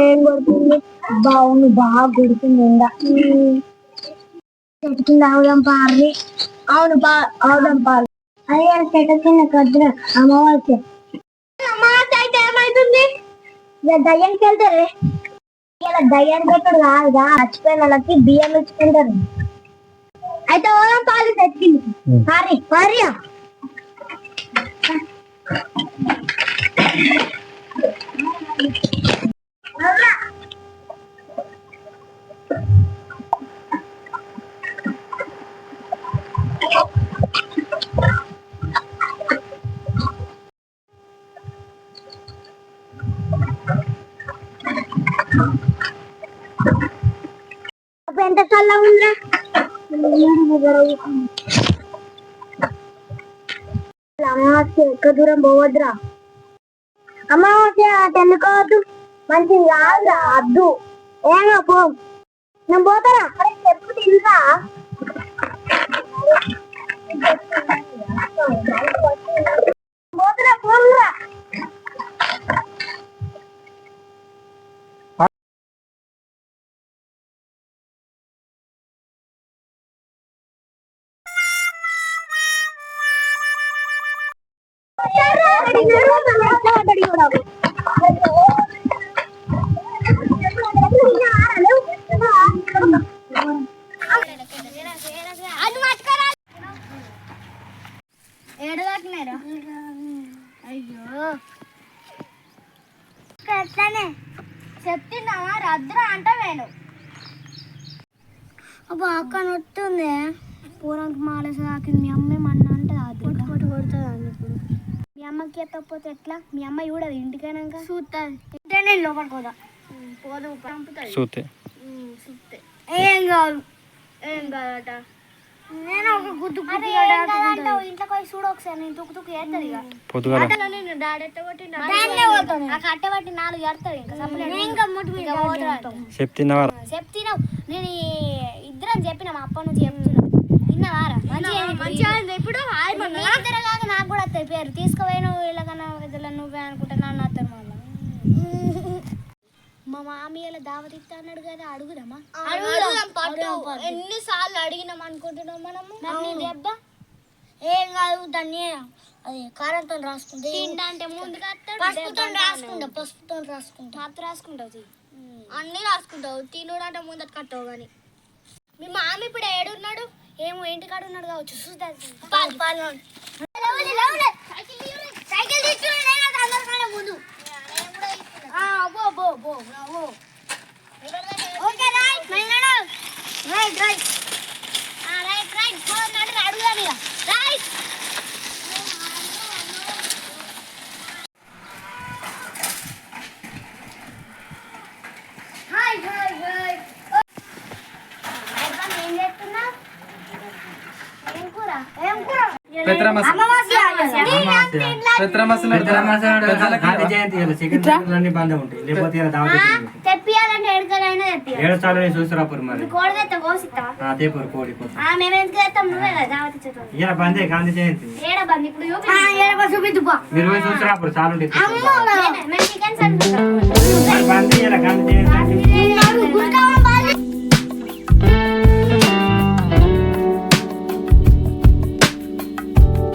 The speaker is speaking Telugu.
ఏం కొడుతుంది? బావును బాగా కొడుతుంది ఎండ. చెట్టు కింద ఆవుదాం పారి. అవును ఆవుదాం పారు. అయ్యా చెట్టు కింద కొద్దిన అమ్మవారికి అమ్మవారికి అయితే ఏమైతుంది? దయ్యానికి వెళ్తారు. ఇలా దయ్యానికి పెట్టడు కాదుగా, చచ్చిపోయిన వాళ్ళకి బియ్యం ఇచ్చుకుంటారు. అయితే ఓదాం పాలు తెచ్చింది పారి పారియా. ఎంత చల్ల ఉందా? అమావాస్య ఎక్క దూరం పోవద్దురా. అమావాస్య తెల్లుకోవద్దు, మంచిది కాదురా. అద్దు ఏమో పో. నేను పోతారా? చెప్పు తింటా. పోతురా పోనురా. ఏడదాకినారా? అయ్యో ఎట్లానే చెప్తున్నావా? రద్దురా అంట వేణు. అబ్బా అక్క నొత్తుంది. పూరానికి మాలేసి తాకింది. మీ అమ్మ ఏమన్నా అంటే అది కొట్టు కొడుతుంది. ఇప్పుడు మీ అమ్మకి ఎత్తకపోతే ఎట్లా? మీ అమ్మ చూడదు ఇంటికైనాక చూస్తుంది. ఇంటనే లోపలికి పోదా పోదు పంపుతుంది. ఏం కాదు ఏం కాదట. నేను ఒక గుద్దు ఇంట్లోకి పోయి చూడు ఒకసారి. నేను తుక్కు తుక్కు వేస్తుంది. ఇక డాడీ ఎట్టబట్టి కట్టబట్టి 4 ఎడతాడు. ఇంకా చెప్తున్నావు. నేను ఇద్దరం చెప్పినా మా అప్ప నుంచి చెప్తున్నా. విన్నావారా? ఇప్పుడు కాక నాకు కూడా వస్తాయి పేరు. తీసుకుపోయిన వీళ్ళకన్నా ఇద్దరు నువ్వే అనుకుంటా నన్ను వస్తారు. మళ్ళీ మా మామయ్యల దావత్ ఇస్తా అన్నాడు కదా, అడుగుదామా? ఎన్నిసార్లు అడిగినాం అనుకుంటున్నాం మనము. దెబ్బ ఏం కాదు. దాన్ని అది కారంతో రాసుకుంటే తింటే ముందుగా పసుపుతో రాసుకుంటావు. అన్ని రాసుకుంటావు. తినుడు అంటే ముందట కట్టవు. కానీ మీ మామ ఇప్పుడు ఏడున్నాడు? ఏమో ఇంటికాడు ఉన్నాడు కావచ్చు. ముందు చూసురాపురు మరి బందే గాంధీ జయంతి మీరు చూసురాపురు చాలు బంద్ గాంధీ